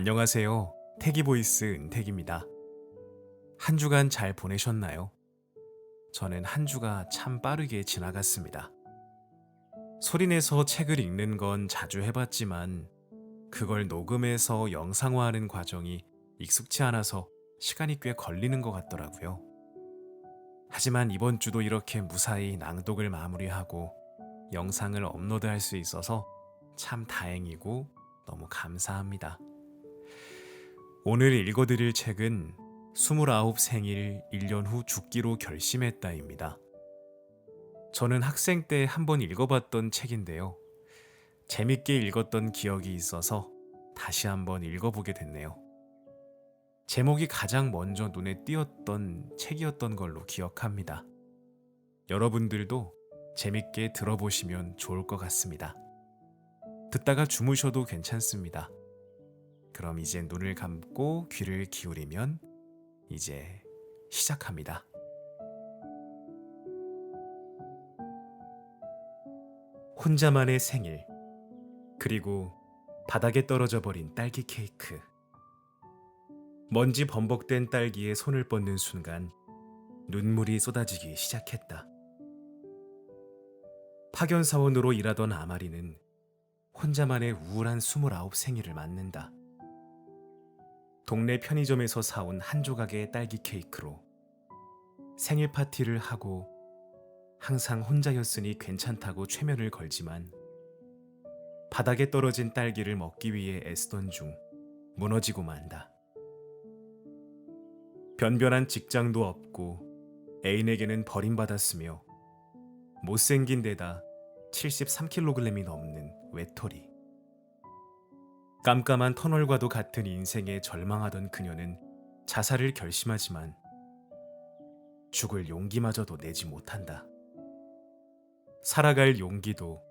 안녕하세요. 태기보이스 은택입니다. 한 주간 잘 보내셨나요? 저는 한 주가 참 빠르게 지나갔습니다. 소리내서 책을 읽는 건 자주 해봤지만 그걸 녹음해서 영상화하는 과정이 익숙치 않아서 시간이 꽤 걸리는 것 같더라고요. 하지만 이번 주도 이렇게 무사히 낭독을 마무리하고 영상을 업로드할 수 있어서 참 다행이고 너무 감사합니다. 오늘 읽어드릴 책은 29 생일 1년 후 죽기로 결심했다입니다. 저는 학생 때 한번 읽어봤던 책인데요. 재밌게 읽었던 기억이 있어서 다시 한번 읽어보게 됐네요. 제목이 가장 먼저 눈에 띄었던 책이었던 걸로 기억합니다. 여러분들도 재밌게 들어보시면 좋을 것 같습니다. 듣다가 주무셔도 괜찮습니다. 그럼 이제 눈을 감고 귀를 기울이면 이제 시작합니다. 혼자만의 생일, 그리고 바닥에 떨어져 버린 딸기 케이크. 먼지 범벅된 딸기에 손을 뻗는 순간 눈물이 쏟아지기 시작했다. 파견사원으로 일하던 아마리는 혼자만의 우울한 29 생일을 맞는다. 동네 편의점에서 사온 한 조각의 딸기 케이크로 생일 파티를 하고 항상 혼자였으니 괜찮다고 최면을 걸지만 바닥에 떨어진 딸기를 먹기 위해 애쓰던 중 무너지고 만다. 변변한 직장도 없고 애인에게는 버림받았으며 못생긴 데다 73kg이 넘는 외톨이. 깜깜한 터널과도 같은 인생에 절망하던 그녀는 자살을 결심하지만 죽을 용기마저도 내지 못한다. 살아갈 용기도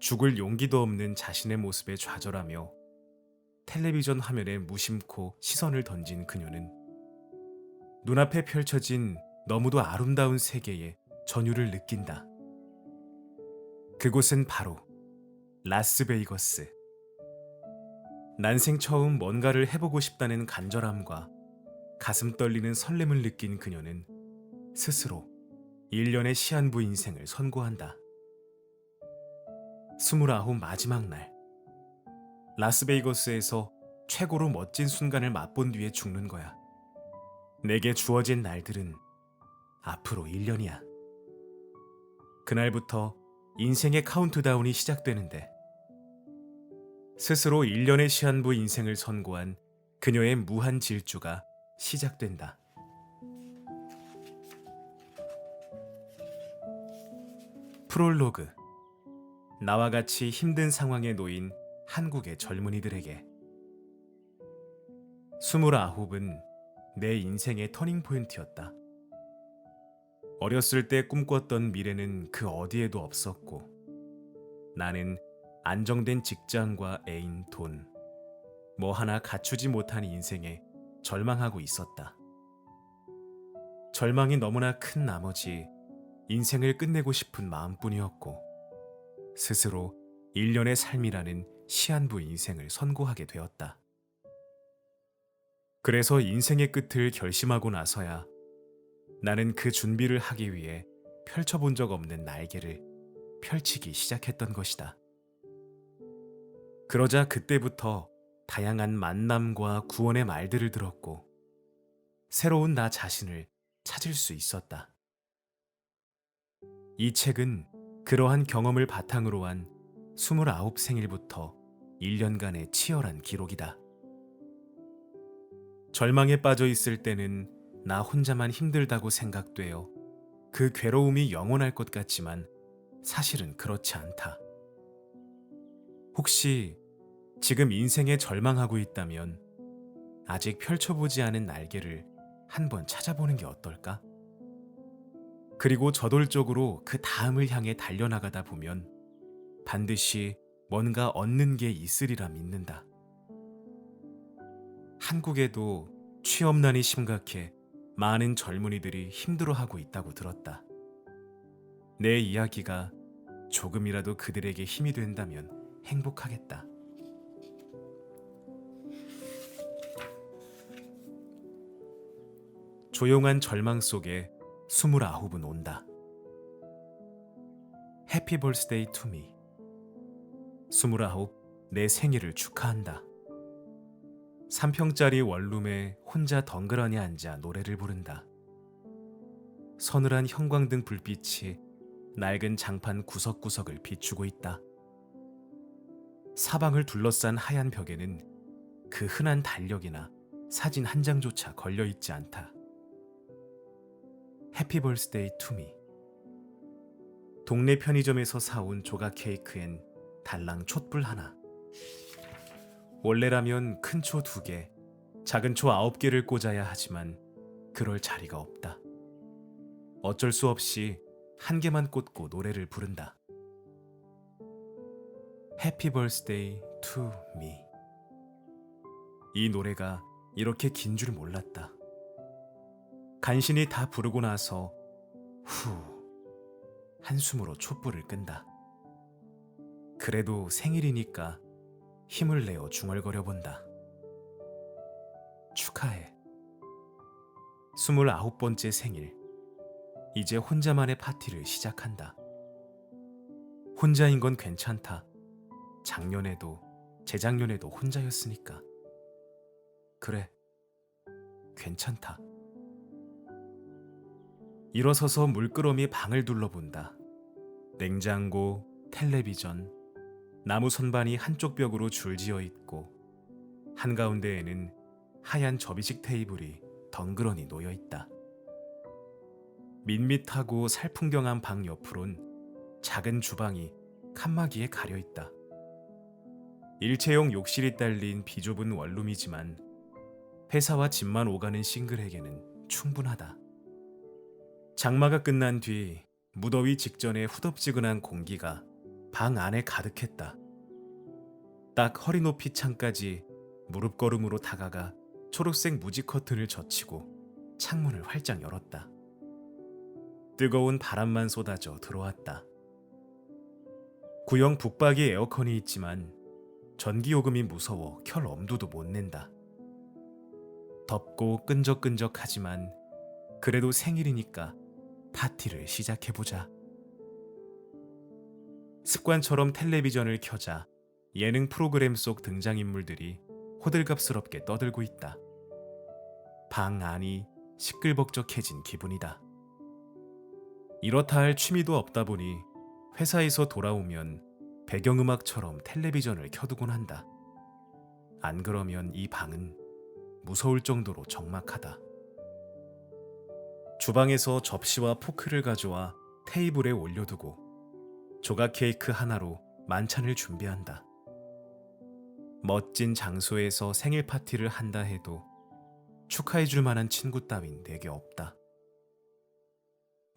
죽을 용기도 없는 자신의 모습에 좌절하며 텔레비전 화면에 무심코 시선을 던진 그녀는 눈앞에 펼쳐진 너무도 아름다운 세계에 전율을 느낀다. 그곳은 바로 라스베이거스. 난생 처음 뭔가를 해보고 싶다는 간절함과 가슴 떨리는 설렘을 느낀 그녀는 스스로 1년의 시한부 인생을 선고한다. 29 마지막 날, 라스베이거스에서 최고로 멋진 순간을 맛본 뒤에 죽는 거야. 내게 주어진 날들은 앞으로 1년이야. 그날부터 인생의 카운트다운이 시작되는데 스스로 1년의 시한부 인생을 선고한 그녀의 무한 질주가 시작된다. 프롤로그. 나와 같이 힘든 상황에 놓인 한국의 젊은이들에게. 29은 내 인생의 터닝포인트였다. 어렸을 때 꿈꿨던 미래는 그 어디에도 없었고 나는 안정된 직장과 애인, 돈, 뭐 하나 갖추지 못한 인생에 절망하고 있었다. 절망이 너무나 큰 나머지 인생을 끝내고 싶은 마음뿐이었고 스스로 1년의 삶이라는 시한부 인생을 선고하게 되었다. 그래서 인생의 끝을 결심하고 나서야 나는 그 준비를 하기 위해 펼쳐본 적 없는 날개를 펼치기 시작했던 것이다. 그러자 그때부터 다양한 만남과 구원의 말들을 들었고 새로운 나 자신을 찾을 수 있었다. 이 책은 그러한 경험을 바탕으로 한 29 생일부터 1년간의 치열한 기록이다. 절망에 빠져 있을 때는 나 혼자만 힘들다고 생각되어 그 괴로움이 영원할 것 같지만 사실은 그렇지 않다. 혹시 지금 인생에 절망하고 있다면 아직 펼쳐보지 않은 날개를 한번 찾아보는 게 어떨까? 그리고 저돌적으로 그 다음을 향해 달려나가다 보면 반드시 뭔가 얻는 게 있으리라 믿는다. 한국에도 취업난이 심각해 많은 젊은이들이 힘들어하고 있다고 들었다. 내 이야기가 조금이라도 그들에게 힘이 된다면 행복하겠다. 조용한 절망 속에 29은 온다. 해피 벌스데이 투 미. 29, 내 생일을 축하한다. 3평짜리 원룸에 혼자 덩그러니 앉아 노래를 부른다. 서늘한 형광등 불빛이 낡은 장판 구석구석을 비추고 있다. 사방을 둘러싼 하얀 벽에는 그 흔한 달력이나 사진 한 장조차 걸려있지 않다. 해피 벌스데이 투 미. 동네 편의점에서 사온 조각 케이크엔 달랑 촛불 하나. 원래라면 큰 초 2개, 작은 초 9개를 꽂아야 하지만 그럴 자리가 없다. 어쩔 수 없이 한 개만 꽂고 노래를 부른다. 해피 벌스데이 투 미. 이 노래가 이렇게 긴 줄 몰랐다. 간신히 다 부르고 나서 한숨으로 촛불을 끈다. 그래도 생일이니까 힘을 내어 중얼거려 본다. 축하해. 29번째 생일. 이제 혼자만의 파티를 시작한다. 혼자인 건 괜찮다. 작년에도 재작년에도 혼자였으니까. 그래, 괜찮다. 일어서서 물끄러미 방을 둘러본다. 냉장고, 텔레비전, 나무 선반이 한쪽 벽으로 줄지어 있고 한가운데에는 하얀 접이식 테이블이 덩그러니 놓여 있다. 밋밋하고 살풍경한 방 옆으론 작은 주방이 칸막이에 가려 있다. 일체형 욕실이 딸린 비좁은 원룸이지만 회사와 집만 오가는 싱글에게는 충분하다. 장마가 끝난 뒤 무더위 직전에 후덥지근한 공기가 방 안에 가득했다. 딱 허리 높이 창까지 무릎걸음으로 다가가 초록색 무지 커튼을 젖히고 창문을 활짝 열었다. 뜨거운 바람만 쏟아져 들어왔다. 구형 북박이 에어컨이 있지만 전기요금이 무서워 켤 엄두도 못 낸다. 덥고 끈적끈적하지만 그래도 생일이니까 파티를 시작해보자. 습관처럼 텔레비전을 켜자 예능 프로그램 속 등장인물들이 호들갑스럽게 떠들고 있다. 방 안이 시끌벅적해진 기분이다. 이렇다 할 취미도 없다 보니 회사에서 돌아오면 배경음악처럼 텔레비전을 켜두곤 한다. 안 그러면 이 방은 무서울 정도로 적막하다. 주방에서 접시와 포크를 가져와 테이블에 올려두고 조각 케이크 하나로 만찬을 준비한다. 멋진 장소에서 생일 파티를 한다 해도 축하해줄 만한 친구 따윈 내게 없다.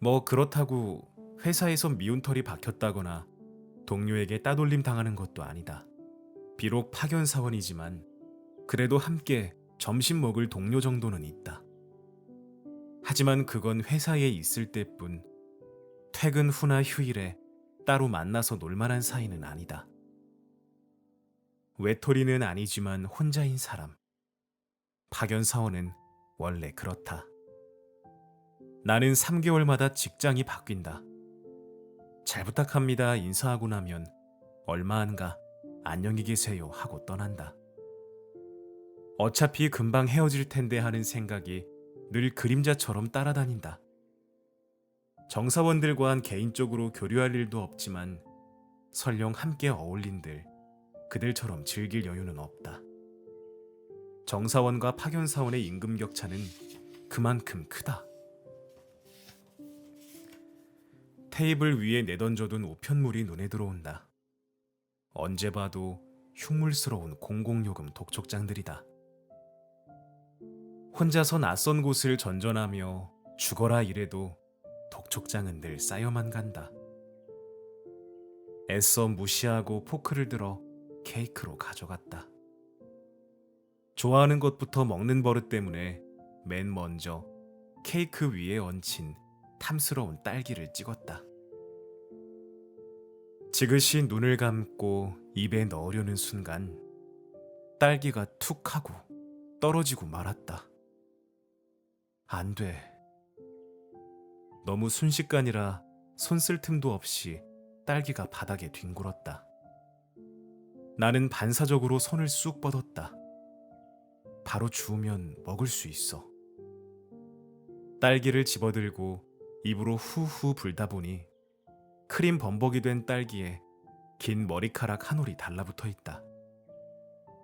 뭐 그렇다고 회사에서 미운털이 박혔다거나 동료에게 따돌림 당하는 것도 아니다. 비록 파견 사원이지만 그래도 함께 점심 먹을 동료 정도는 있다. 하지만 그건 회사에 있을 때뿐, 퇴근 후나 휴일에 따로 만나서 놀만한 사이는 아니다. 외톨이는 아니지만 혼자인 사람. 파견 사원은 원래 그렇다. 나는 3개월마다 직장이 바뀐다. 잘 부탁합니다 인사하고 나면 얼마 안가 안녕히 계세요 하고 떠난다. 어차피 금방 헤어질 텐데 하는 생각이 늘 그림자처럼 따라다닌다. 정사원들과는 개인적으로 교류할 일도 없지만 설령 함께 어울린들 그들처럼 즐길 여유는 없다. 정사원과 파견사원의 임금 격차는 그만큼 크다. 테이블 위에 내던져둔 우편물이 눈에 들어온다. 언제 봐도 흉물스러운 공공요금 독촉장들이다. 혼자서 낯선 곳을 전전하며 죽어라 이래도 독촉장은 늘 쌓여만 간다. 애써 무시하고 포크를 들어 케이크로 가져갔다. 좋아하는 것부터 먹는 버릇 때문에 맨 먼저 케이크 위에 얹힌 탐스러운 딸기를 찍었다. 지그시 눈을 감고 입에 넣으려는 순간 딸기가 툭 하고 떨어지고 말았다. 안 돼. 너무 순식간이라 손 쓸 틈도 없이 딸기가 바닥에 뒹굴었다. 나는 반사적으로 손을 쑥 뻗었다. 바로 주우면 먹을 수 있어. 딸기를 집어들고 입으로 후후 불다 보니 크림 범벅이 된 딸기에 긴 머리카락 한 올이 달라붙어 있다.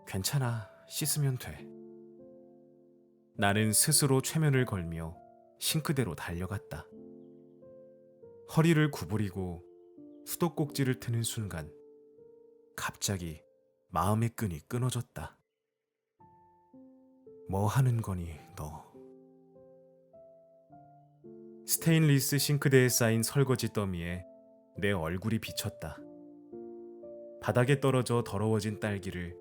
괜찮아, 씻으면 돼. 나는 스스로 최면을 걸며 싱크대로 달려갔다. 허리를 구부리고 수도꼭지를 트는 순간 갑자기 마음의 끈이 끊어졌다. 뭐 하는 거니, 너? 스테인리스 싱크대에 쌓인 설거지 더미에 내 얼굴이 비쳤다. 바닥에 떨어져 더러워진 딸기를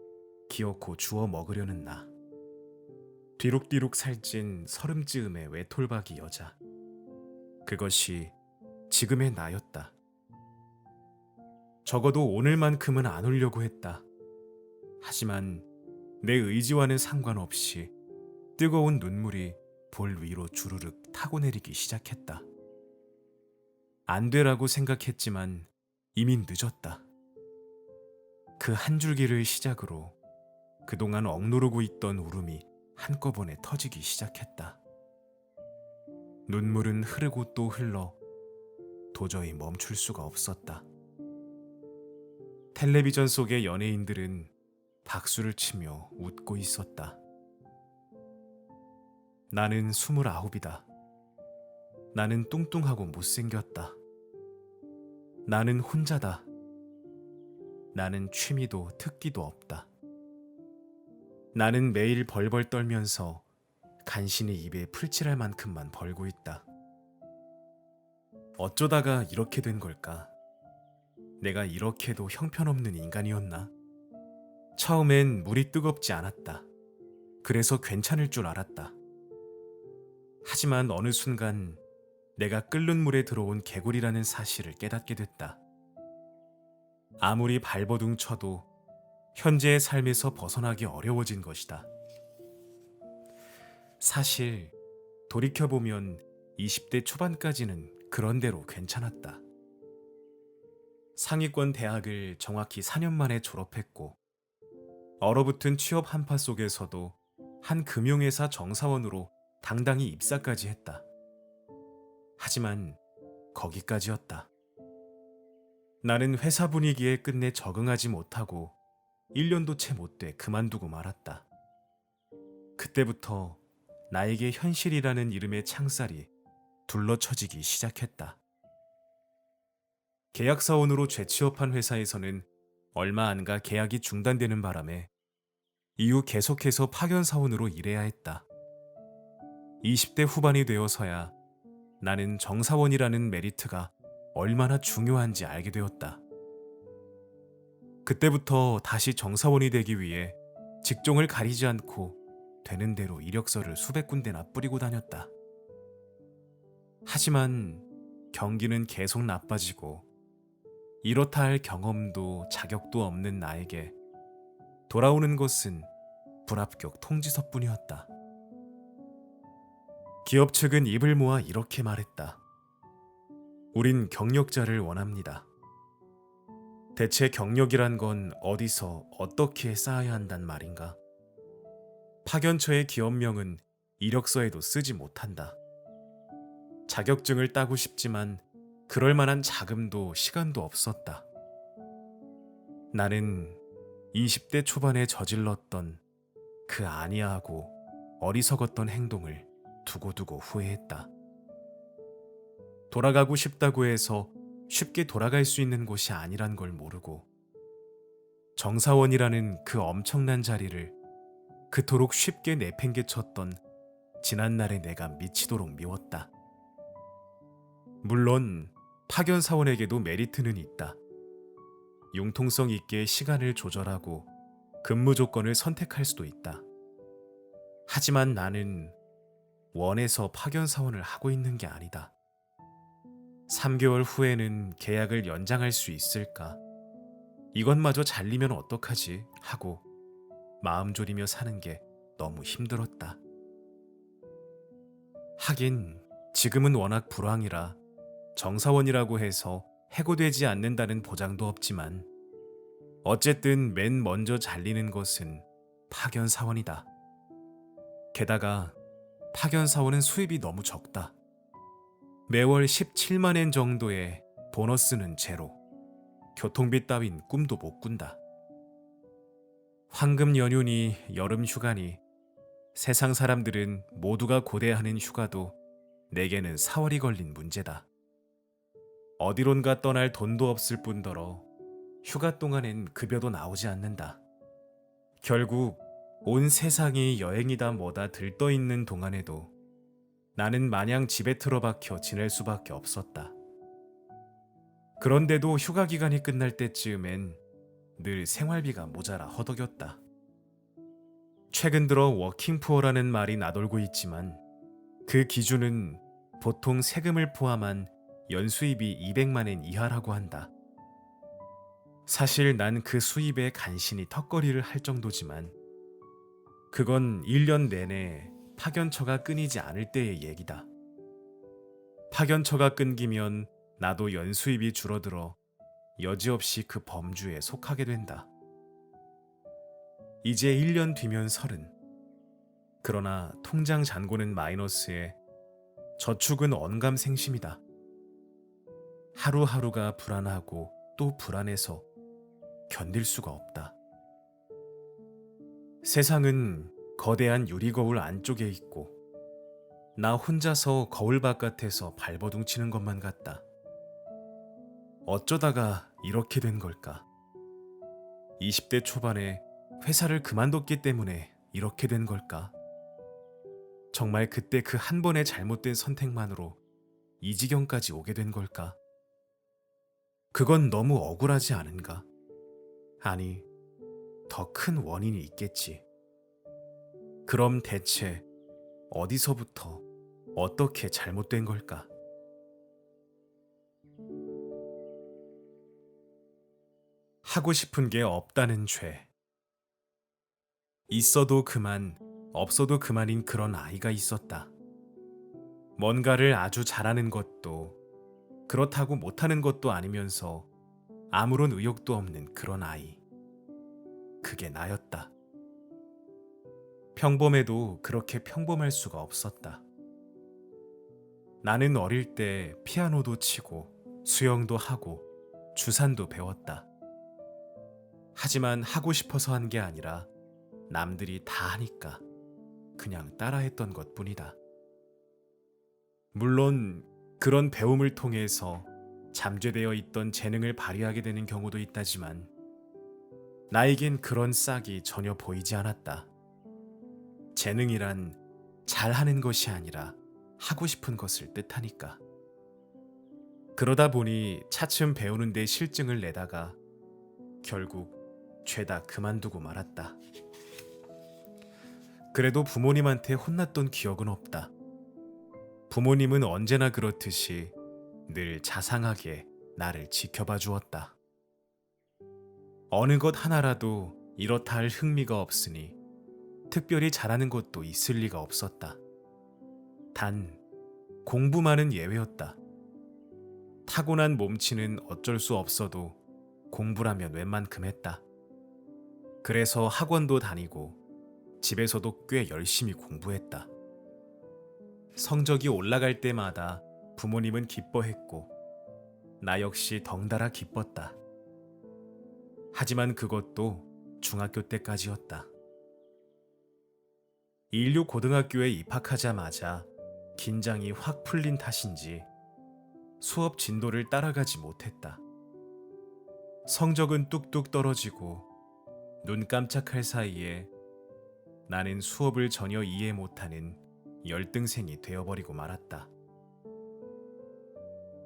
기어코 주워 먹으려는 나. 뒤룩뒤룩 살찐 서름지음의 외톨박이 여자. 그것이 지금의 나였다. 적어도 오늘만큼은 안 울려고 했다. 하지만 내 의지와는 상관없이 뜨거운 눈물이 볼 위로 주르륵 타고 내리기 시작했다. 안 되라고 생각했지만 이미 늦었다. 그 한 줄기를 시작으로 그동안 억누르고 있던 울음이 한꺼번에 터지기 시작했다. 눈물은 흐르고 또 흘러 도저히 멈출 수가 없었다. 텔레비전 속의 연예인들은 박수를 치며 웃고 있었다. 나는 29이다. 나는 뚱뚱하고 못생겼다. 나는 혼자다. 나는 취미도 특기도 없다. 나는 매일 벌벌 떨면서 간신히 입에 풀칠할 만큼만 벌고 있다. 어쩌다가 이렇게 된 걸까? 내가 이렇게도 형편없는 인간이었나? 처음엔 물이 뜨겁지 않았다. 그래서 괜찮을 줄 알았다. 하지만 어느 순간 내가 끓는 물에 들어온 개구리라는 사실을 깨닫게 됐다. 아무리 발버둥 쳐도 현재의 삶에서 벗어나기 어려워진 것이다. 사실 돌이켜보면 20대 초반까지는 그런대로 괜찮았다. 상위권 대학을 정확히 4년 만에 졸업했고 얼어붙은 취업 한파 속에서도 한 금융회사 정사원으로 당당히 입사까지 했다. 하지만 거기까지였다. 나는 회사 분위기에 끝내 적응하지 못하고 1년도 채 못 돼 그만두고 말았다. 그때부터 나에게 현실이라는 이름의 창살이 둘러쳐지기 시작했다. 계약사원으로 재취업한 회사에서는 얼마 안 가 계약이 중단되는 바람에 이후 계속해서 파견사원으로 일해야 했다. 20대 후반이 되어서야 나는 정사원이라는 메리트가 얼마나 중요한지 알게 되었다. 그때부터 다시 정사원이 되기 위해 직종을 가리지 않고 되는 대로 이력서를 수백 군데나 뿌리고 다녔다. 하지만 경기는 계속 나빠지고 이렇다 할 경험도 자격도 없는 나에게 돌아오는 것은 불합격 통지서뿐이었다. 기업 측은 입을 모아 이렇게 말했다. 우린 경력자를 원합니다. 대체 경력이란 건 어디서 어떻게 쌓아야 한단 말인가? 파견처의 기업명은 이력서에도 쓰지 못한다. 자격증을 따고 싶지만 그럴 만한 자금도 시간도 없었다. 나는 20대 초반에 저질렀던 그 아니하고 어리석었던 행동을 두고두고 후회했다. 돌아가고 싶다고 해서 쉽게 돌아갈 수 있는 곳이 아니란 걸 모르고 정사원이라는 그 엄청난 자리를 그토록 쉽게 내팽개쳤던 지난날의 내가 미치도록 미웠다. 물론 파견사원에게도 메리트는 있다. 융통성 있게 시간을 조절하고 근무 조건을 선택할 수도 있다. 하지만 나는 원해서 파견사원을 하고 있는 게 아니다. 3개월 후에는 계약을 연장할 수 있을까? 이것마저 잘리면 어떡하지? 하고 마음 졸이며 사는 게 너무 힘들었다. 하긴 지금은 워낙 불황이라 정사원이라고 해서 해고되지 않는다는 보장도 없지만 어쨌든 맨 먼저 잘리는 것은 파견 사원이다. 게다가 파견 사원은 수입이 너무 적다. 매월 17만 엔 정도의 보너스는 제로. 교통비 따윈 꿈도 못 꾼다. 황금 연휴니 여름 휴가니 세상 사람들은 모두가 고대하는 휴가도 내게는 4월이 걸린 문제다. 어디론가 떠날 돈도 없을 뿐더러 휴가 동안엔 급여도 나오지 않는다. 결국 온 세상이 여행이다 뭐다 들떠있는 동안에도 나는 마냥 집에 틀어박혀 지낼 수밖에 없었다. 그런데도 휴가 기간이 끝날 때쯤엔 늘 생활비가 모자라 허덕였다. 최근 들어 워킹푸어라는 말이 나돌고 있지만 그 기준은 보통 세금을 포함한 연수입이 200만 엔 이하라고 한다. 사실 난 그 수입에 간신히 턱걸이를 할 정도지만 그건 1년 내내 파견처가 끊이지 않을 때의 얘기다. 파견처가 끊기면 나도 연수입이 줄어들어 여지없이 그 범주에 속하게 된다. 이제 1년 뒤면 30. 그러나 통장 잔고는 마이너스에 저축은 언감생심이다. 하루하루가 불안하고 또 불안해서 견딜 수가 없다. 세상은 거대한 유리거울 안쪽에 있고 나 혼자서 거울 바깥에서 발버둥 치는 것만 같다. 어쩌다가 이렇게 된 걸까? 20대 초반에 회사를 그만뒀기 때문에 이렇게 된 걸까? 정말 그때 그 한 번의 잘못된 선택만으로 이 지경까지 오게 된 걸까? 그건 너무 억울하지 않은가? 아니, 더 큰 원인이 있겠지. 그럼 대체 어디서부터 어떻게 잘못된 걸까? 하고 싶은 게 없다는 죄. 있어도 그만, 없어도 그만인 그런 아이가 있었다. 뭔가를 아주 잘하는 것도 그렇다고 못하는 것도 아니면서 아무런 의욕도 없는 그런 아이. 그게 나였다. 평범해도 그렇게 평범할 수가 없었다. 나는 어릴 때 피아노도 치고 수영도 하고 주산도 배웠다. 하지만 하고 싶어서 한 게 아니라 남들이 다 하니까 그냥 따라했던 것뿐이다. 물론 그런 배움을 통해서 잠재되어 있던 재능을 발휘하게 되는 경우도 있다지만 나에겐 그런 싹이 전혀 보이지 않았다. 재능이란 잘하는 것이 아니라 하고 싶은 것을 뜻하니까. 그러다 보니 차츰 배우는 데 실증을 내다가 결국 죄다 그만두고 말았다. 그래도 부모님한테 혼났던 기억은 없다. 부모님은 언제나 그렇듯이 늘 자상하게 나를 지켜봐 주었다. 어느 것 하나라도 이렇다 할 흥미가 없으니 특별히 잘하는 것도 있을 리가 없었다. 단 공부만은 예외였다. 타고난 몸치는 어쩔 수 없어도 공부라면 웬만큼 했다. 그래서 학원도 다니고 집에서도 꽤 열심히 공부했다. 성적이 올라갈 때마다 부모님은 기뻐했고 나 역시 덩달아 기뻤다. 하지만 그것도 중학교 때까지였다. 인류 고등학교에 입학하자마자 긴장이 확 풀린 탓인지 수업 진도를 따라가지 못했다. 성적은 뚝뚝 떨어지고 눈 깜짝할 사이에 나는 수업을 전혀 이해 못하는 열등생이 되어버리고 말았다.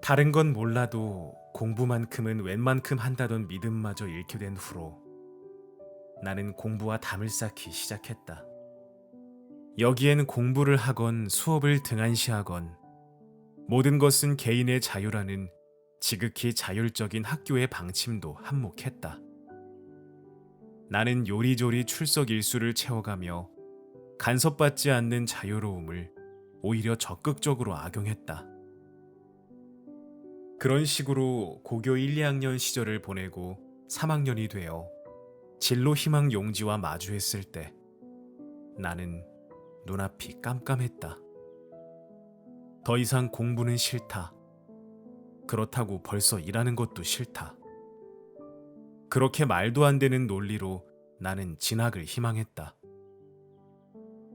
다른 건 몰라도 공부만큼은 웬만큼 한다던 믿음마저 잃게 된 후로 나는 공부와 담을 쌓기 시작했다. 여기엔 공부를 하건 수업을 등한시하건 모든 것은 개인의 자유라는 지극히 자율적인 학교의 방침도 한몫했다. 나는 요리조리 출석 일수를 채워가며 간섭받지 않는 자유로움을 오히려 적극적으로 악용했다. 그런 식으로 고교 1, 2학년 시절을 보내고 3학년이 되어 진로 희망 용지와 마주했을 때 나는 눈앞이 깜깜했다. 더 이상 공부는 싫다. 그렇다고 벌써 일하는 것도 싫다. 그렇게 말도 안 되는 논리로 나는 진학을 희망했다.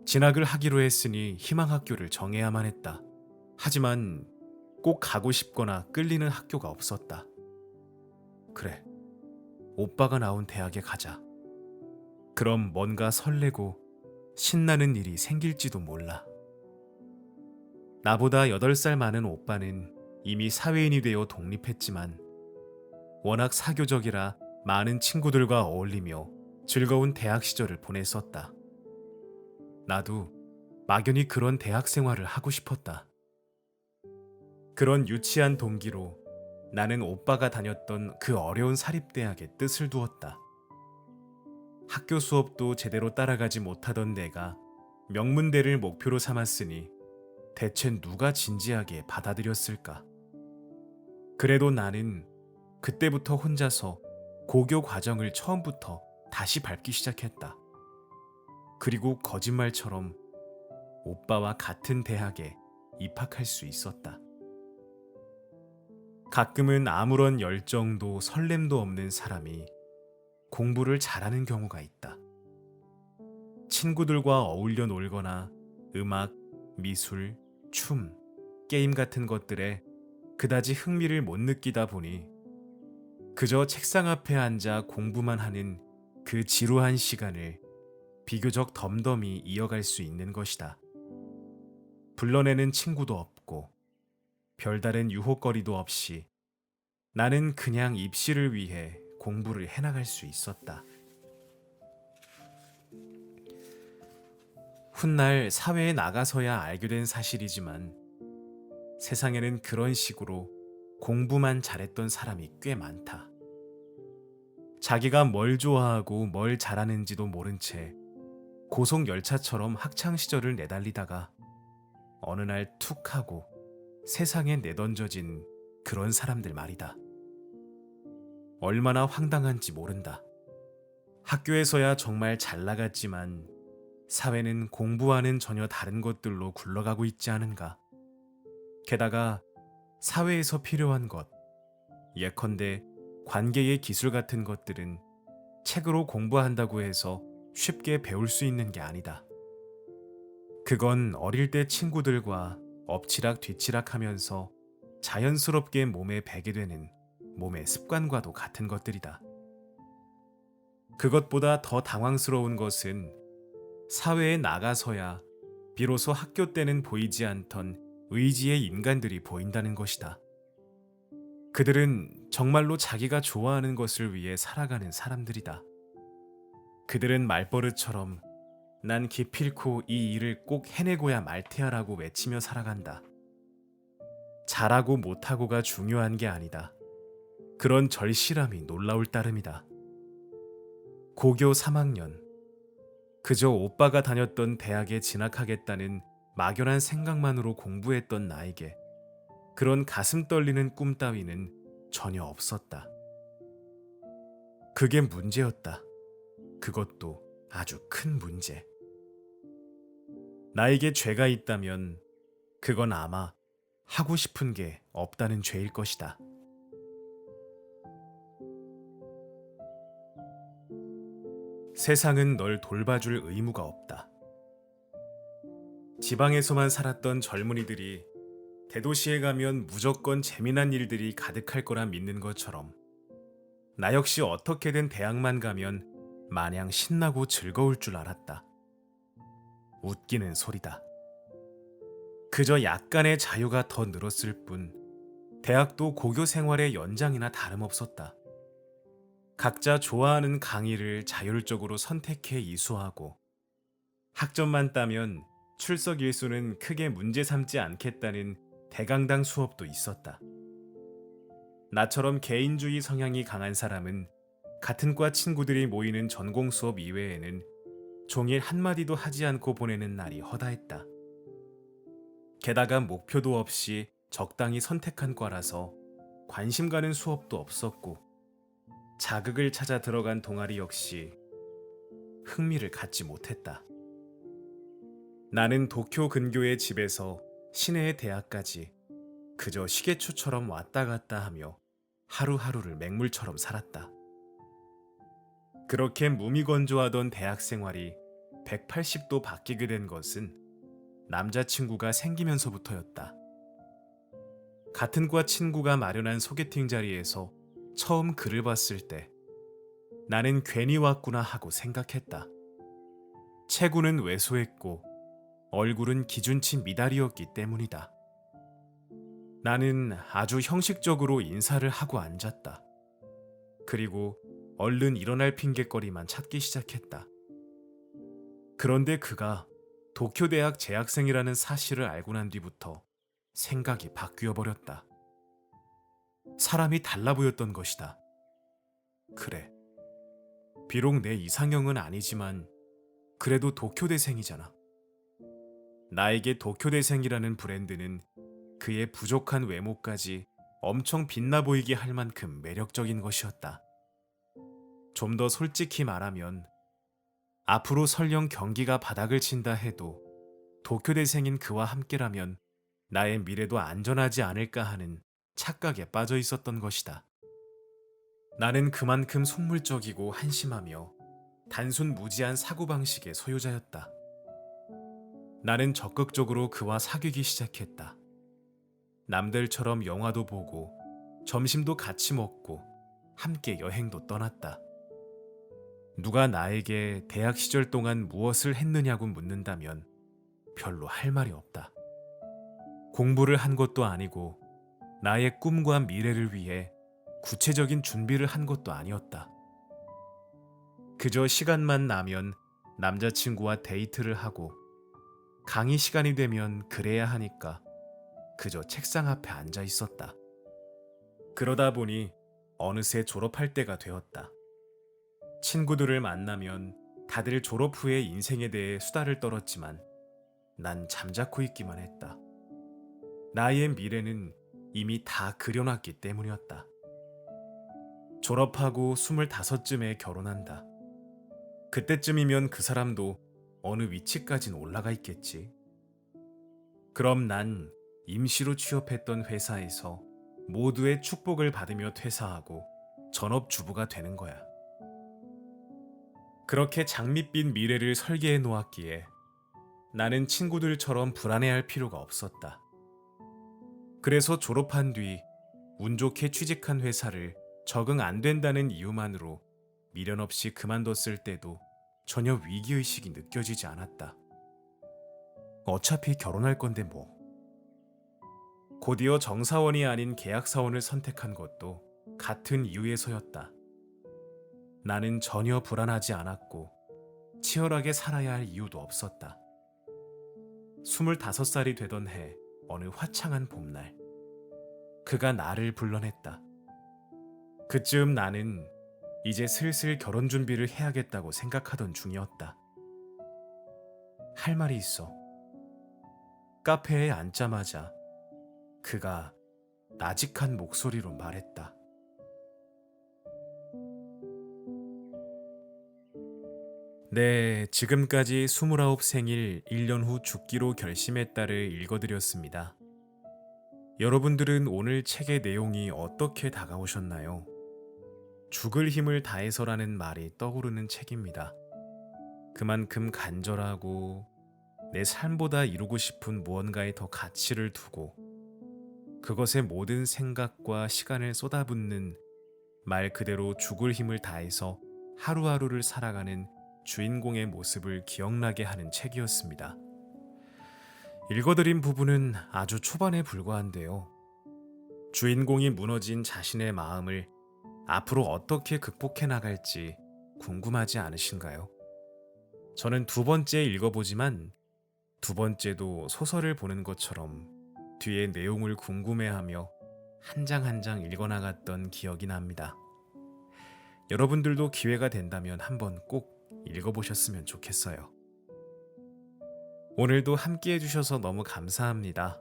진학을 하기로 했으니 희망학교를 정해야만 했다. 하지만 꼭 가고 싶거나 끌리는 학교가 없었다. 그래, 오빠가 나온 대학에 가자. 그럼 뭔가 설레고 신나는 일이 생길지도 몰라. 나보다 8살 많은 오빠는 이미 사회인이 되어 독립했지만 워낙 사교적이라 많은 친구들과 어울리며 즐거운 대학 시절을 보냈었다. 나도 막연히 그런 대학 생활을 하고 싶었다. 그런 유치한 동기로 나는 오빠가 다녔던 그 어려운 사립대학에 뜻을 두었다. 학교 수업도 제대로 따라가지 못하던 내가 명문대를 목표로 삼았으니 대체 누가 진지하게 받아들였을까? 그래도 나는 그때부터 혼자서 고교 과정을 처음부터 다시 밟기 시작했다. 그리고 거짓말처럼 오빠와 같은 대학에 입학할 수 있었다. 가끔은 아무런 열정도 설렘도 없는 사람이 공부를 잘하는 경우가 있다. 친구들과 어울려 놀거나 음악, 미술, 춤, 게임 같은 것들에 그다지 흥미를 못 느끼다 보니 그저 책상 앞에 앉아 공부만 하는 그 지루한 시간을 비교적 덤덤히 이어갈 수 있는 것이다. 불러내는 친구도 없고 별다른 유혹거리도 없이 나는 그냥 입시를 위해 공부를 해나갈 수 있었다. 훗날 사회에 나가서야 알게 된 사실이지만 세상에는 그런 식으로 공부만 잘했던 사람이 꽤 많다. 자기가 뭘 좋아하고 뭘 잘하는지도 모른 채 고속열차처럼 학창시절을 내달리다가 어느 날 툭 하고 세상에 내던져진 그런 사람들 말이다. 얼마나 황당한지 모른다. 학교에서야 정말 잘 나갔지만 사회는 공부와는 전혀 다른 것들로 굴러가고 있지 않은가. 게다가 사회에서 필요한 것, 예컨대 관계의 기술 같은 것들은 책으로 공부한다고 해서 쉽게 배울 수 있는 게 아니다. 그건 어릴 때 친구들과 엎치락 뒤치락 하면서 자연스럽게 몸에 배게 되는 몸의 습관과도 같은 것들이다. 그것보다 더 당황스러운 것은 사회에 나가서야 비로소 학교 때는 보이지 않던 의지의 인간들이 보인다는 것이다. 그들은 정말로 자기가 좋아하는 것을 위해 살아가는 사람들이다. 그들은 말버릇처럼 난 기필코 이 일을 꼭 해내고야 말테야라고 외치며 살아간다. 잘하고 못하고가 중요한 게 아니다. 그런 절실함이 놀라울 따름이다. 고교 3학년, 그저 오빠가 다녔던 대학에 진학하겠다는 막연한 생각만으로 공부했던 나에게 그런 가슴 떨리는 꿈 따위는 전혀 없었다. 그게 문제였다. 그것도 아주 큰 문제. 나에게 죄가 있다면 그건 아마 하고 싶은 게 없다는 죄일 것이다. 세상은 널 돌봐줄 의무가 없다. 지방에서만 살았던 젊은이들이 대도시에 가면 무조건 재미난 일들이 가득할 거라 믿는 것처럼 나 역시 어떻게든 대학만 가면 마냥 신나고 즐거울 줄 알았다. 웃기는 소리다. 그저 약간의 자유가 더 늘었을 뿐 대학도 고교 생활의 연장이나 다름없었다. 각자 좋아하는 강의를 자율적으로 선택해 이수하고 학점만 따면 출석 일수는 크게 문제 삼지 않겠다는 대강당 수업도 있었다. 나처럼 개인주의 성향이 강한 사람은 같은 과 친구들이 모이는 전공 수업 이외에는 종일 한마디도 하지 않고 보내는 날이 허다했다. 게다가 목표도 없이 적당히 선택한 과라서 관심 가는 수업도 없었고 자극을 찾아 들어간 동아리 역시 흥미를 갖지 못했다. 나는 도쿄 근교의 집에서 시내의 대학까지 그저 시계추처럼 왔다 갔다 하며 하루하루를 맹물처럼 살았다. 그렇게 무미건조하던 대학 생활이 180도 바뀌게 된 것은 남자친구가 생기면서부터였다. 같은 과 친구가 마련한 소개팅 자리에서 처음 그를 봤을 때 나는 괜히 왔구나 하고 생각했다. 체구는 왜소했고 얼굴은 기준치 미달이었기 때문이다. 나는 아주 형식적으로 인사를 하고 앉았다. 그리고 얼른 일어날 핑곗거리만 찾기 시작했다. 그런데 그가 도쿄대학 재학생이라는 사실을 알고 난 뒤부터 생각이 바뀌어 버렸다. 사람이 달라 보였던 것이다. 그래. 비록 내 이상형은 아니지만 그래도 도쿄대생이잖아. 나에게 도쿄대생이라는 브랜드는 그의 부족한 외모까지 엄청 빛나 보이게 할 만큼 매력적인 것이었다. 좀 더 솔직히 말하면 앞으로 설령 경기가 바닥을 친다 해도 도쿄대생인 그와 함께라면 나의 미래도 안전하지 않을까 하는 착각에 빠져 있었던 것이다. 나는 그만큼 속물적이고 한심하며 단순 무지한 사고방식의 소유자였다. 나는 적극적으로 그와 사귀기 시작했다. 남들처럼 영화도 보고 점심도 같이 먹고 함께 여행도 떠났다. 누가 나에게 대학 시절 동안 무엇을 했느냐고 묻는다면 별로 할 말이 없다. 공부를 한 것도 아니고 나의 꿈과 미래를 위해 구체적인 준비를 한 것도 아니었다. 그저 시간만 나면 남자친구와 데이트를 하고 강의 시간이 되면 그래야 하니까 그저 책상 앞에 앉아 있었다. 그러다 보니 어느새 졸업할 때가 되었다. 친구들을 만나면 다들 졸업 후의 인생에 대해 수다를 떨었지만 난 잠자코 있기만 했다. 나의 미래는 이미 다 그려놨기 때문이었다. 졸업하고 25쯤에 결혼한다. 그때쯤이면 그 사람도 어느 위치까진 올라가 있겠지. 그럼 난 임시로 취업했던 회사에서 모두의 축복을 받으며 퇴사하고 전업주부가 되는 거야. 그렇게 장밋빛 미래를 설계해 놓았기에 나는 친구들처럼 불안해할 필요가 없었다. 그래서 졸업한 뒤 운 좋게 취직한 회사를 적응 안 된다는 이유만으로 미련 없이 그만뒀을 때도 전혀 위기의식이 느껴지지 않았다. 어차피 결혼할 건데 뭐. 곧이어 정사원이 아닌 계약사원을 선택한 것도 같은 이유에서였다. 나는 전혀 불안하지 않았고 치열하게 살아야 할 이유도 없었다. 25살이 되던 해 어느 화창한 봄날 그가 나를 불러냈다. 그쯤 나는 이제 슬슬 결혼 준비를 해야겠다고 생각하던 중이었다. 할 말이 있어. 카페에 앉자마자 그가 나직한 목소리로 말했다. 네, 지금까지 29 생일 1년 후 죽기로 결심했다를 읽어드렸습니다. 여러분들은 오늘 책의 내용이 어떻게 다가오셨나요? 죽을 힘을 다해서라는 말이 떠오르는 책입니다. 그만큼 간절하고 내 삶보다 이루고 싶은 무언가에 더 가치를 두고 그것에 모든 생각과 시간을 쏟아붓는 말 그대로 죽을 힘을 다해서 하루하루를 살아가는 주인공의 모습을 기억나게 하는 책이었습니다. 읽어드린 부분은 아주 초반에 불과한데요. 주인공이 무너진 자신의 마음을 앞으로 어떻게 극복해 나갈지 궁금하지 않으신가요? 저는 두 번째 읽어보지만 두 번째도 소설을 보는 것처럼 뒤의 내용을 궁금해하며 한 장 한 장 읽어나갔던 기억이 납니다. 여러분들도 기회가 된다면 한번 꼭 읽어보셨으면 좋겠어요. 오늘도 함께 해주셔서 너무 감사합니다.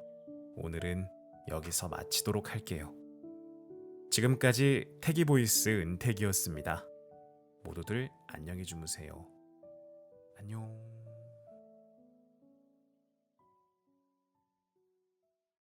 오늘은 여기서 마치도록 할게요. 지금까지 태기보이스 은택이었습니다. 모두들 안녕히 주무세요. 안녕.